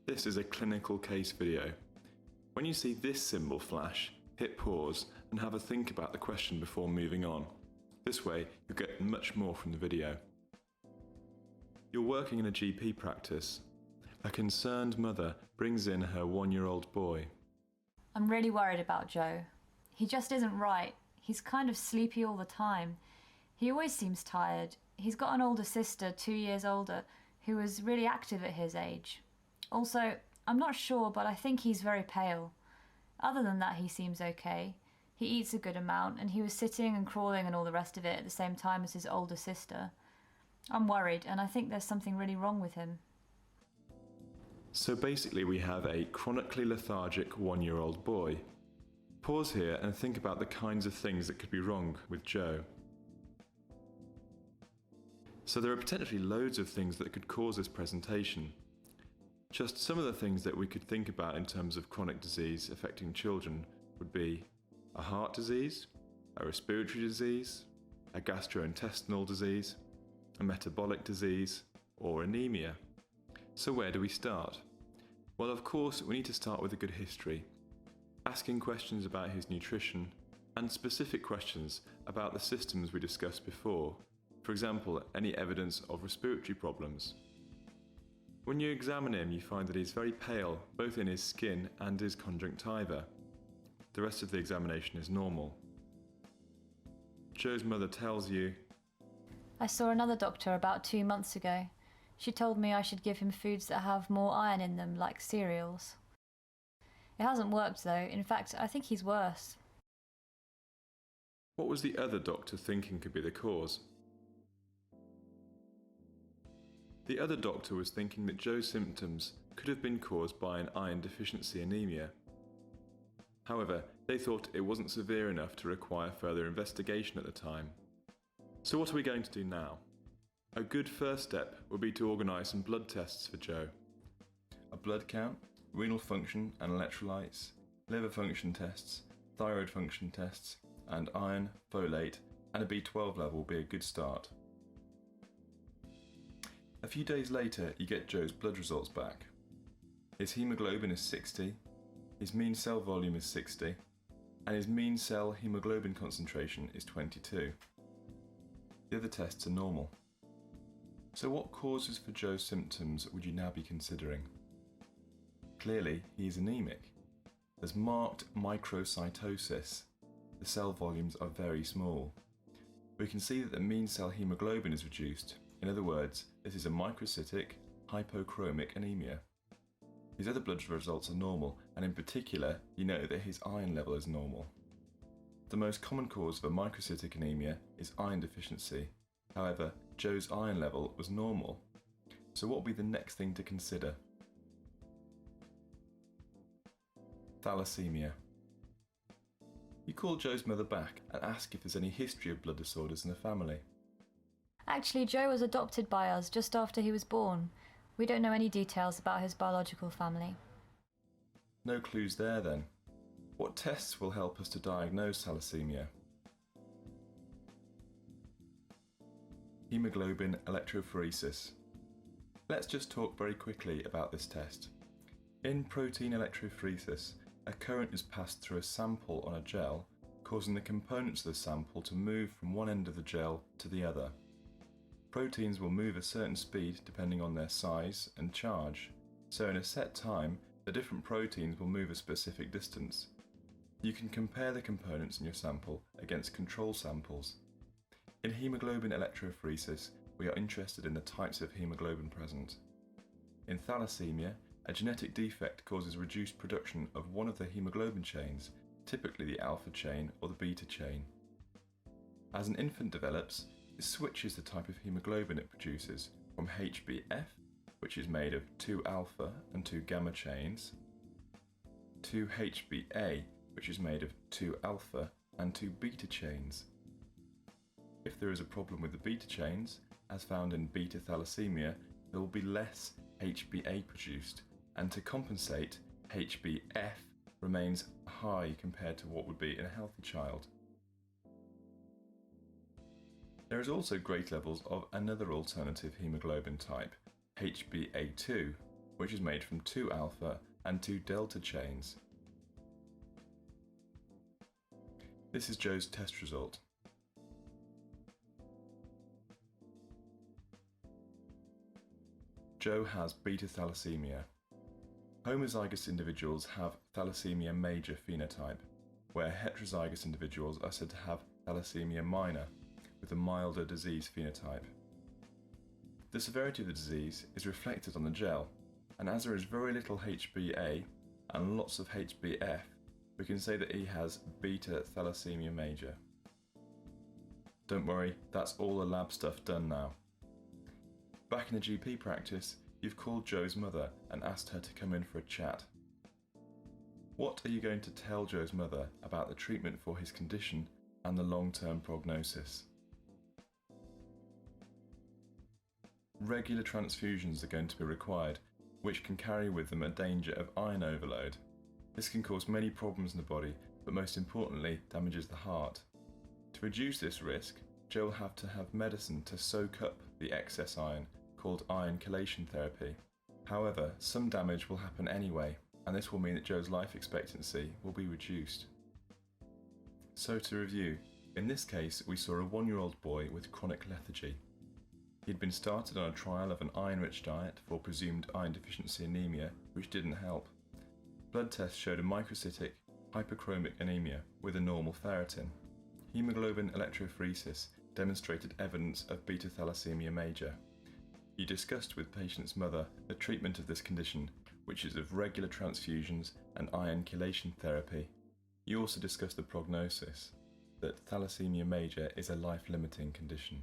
This is a clinical case video. When you see this symbol flash, hit pause and have a think about the question before moving on. This way, you'll get much more from the video. You're working in a GP practice. A concerned mother brings in her 1-year-old boy. I'm really worried about Joe. He just isn't right. He's kind of sleepy all the time. He always seems tired. He's got an older sister, 2 years older, who was really active at his age. Also, I'm not sure, but I think he's very pale. Other than that, he seems okay. He eats a good amount, and he was sitting and crawling and all the rest of it at the same time as his older sister. I'm worried, and I think there's something really wrong with him. So basically we have a chronically lethargic 1-year-old boy. Pause here and think about the kinds of things that could be wrong with Joe. So there are potentially loads of things that could cause this presentation. Just some of the things that we could think about in terms of chronic disease affecting children would be a heart disease, a respiratory disease, a gastrointestinal disease, a metabolic disease, or anemia. So where do we start? Well, of course, we need to start with a good history, asking questions about his nutrition and specific questions about the systems we discussed before. For example, any evidence of respiratory problems. When you examine him, you find that he's very pale, both in his skin and his conjunctiva. The rest of the examination is normal. Joe's mother tells you, I saw another doctor about 2 months ago. She told me I should give him foods that have more iron in them, like cereals. It hasn't worked though. In fact, I think he's worse. What was the other doctor thinking could be the cause? The other doctor was thinking that Joe's symptoms could have been caused by an iron deficiency anemia. However, they thought it wasn't severe enough to require further investigation at the time. So what are we going to do now? A good first step would be to organise some blood tests for Joe. A blood count, renal function and electrolytes, liver function tests, thyroid function tests, and iron, folate and a B12 level will be a good start. A few days later, you get Joe's blood results back. His hemoglobin is 60, his mean cell volume is 60, and his mean cell hemoglobin concentration is 22. The other tests are normal. So what causes for Joe's symptoms would you now be considering? Clearly, he is anemic. There's marked microcytosis. The cell volumes are very small. We can see that the mean cell hemoglobin is reduced. In other words, this is a microcytic, hypochromic anemia. His other blood results are normal, and in particular, you know that his iron level is normal. The most common cause of a microcytic anemia is iron deficiency. However, Joe's iron level was normal. So what will be the next thing to consider? Thalassemia. You call Joe's mother back and ask if there's any history of blood disorders in the family. Actually, Joe was adopted by us just after he was born. We don't know any details about his biological family. No clues there then. What tests will help us to diagnose thalassemia? Hemoglobin electrophoresis. Let's just talk very quickly about this test. In protein electrophoresis, a current is passed through a sample on a gel, causing the components of the sample to move from one end of the gel to the other. Proteins will move a certain speed depending on their size and charge, so in a set time, the different proteins will move a specific distance. You can compare the components in your sample against control samples. In hemoglobin electrophoresis, we are interested in the types of hemoglobin present. In thalassemia, a genetic defect causes reduced production of one of the hemoglobin chains, typically the alpha chain or the beta chain. As an infant develops, it switches the type of hemoglobin it produces from HbF, which is made of 2 alpha and 2 gamma chains, to HbA, which is made of 2 alpha and 2 beta chains. If there is a problem with the beta chains, as found in beta thalassemia, there will be less HbA produced, and to compensate, HbF remains high compared to what would be in a healthy child. There is also great levels of another alternative hemoglobin type, HbA2, which is made from 2 alpha and 2 delta chains. This is Joe's test result. Joe has beta thalassemia. Homozygous individuals have thalassemia major phenotype, where heterozygous individuals are said to have thalassemia minor, with a milder disease phenotype. The severity of the disease is reflected on the gel, and as there is very little HbA and lots of HbF, we can say that he has beta thalassemia major. Don't worry, that's all the lab stuff done now. Back in the GP practice, you've called Joe's mother and asked her to come in for a chat. What are you going to tell Joe's mother about the treatment for his condition and the long-term prognosis? Regular transfusions are going to be required, which can carry with them a danger of iron overload. This can cause many problems in the body, but most importantly, damages the heart. To reduce this risk, Joe will have to have medicine to soak up the excess iron, called iron chelation therapy. However, some damage will happen anyway, and this will mean that Joe's life expectancy will be reduced. So to review, in this case we saw a 1-year-old boy with chronic lethargy. He'd been started on a trial of an iron-rich diet for presumed iron deficiency anemia, which didn't help. Blood tests showed a microcytic hyperchromic anemia with a normal ferritin. Hemoglobin electrophoresis demonstrated evidence of beta thalassemia major. You discussed with patient's mother the treatment of this condition, which is of regular transfusions and iron chelation therapy. You also discussed the prognosis, that thalassemia major is a life-limiting condition.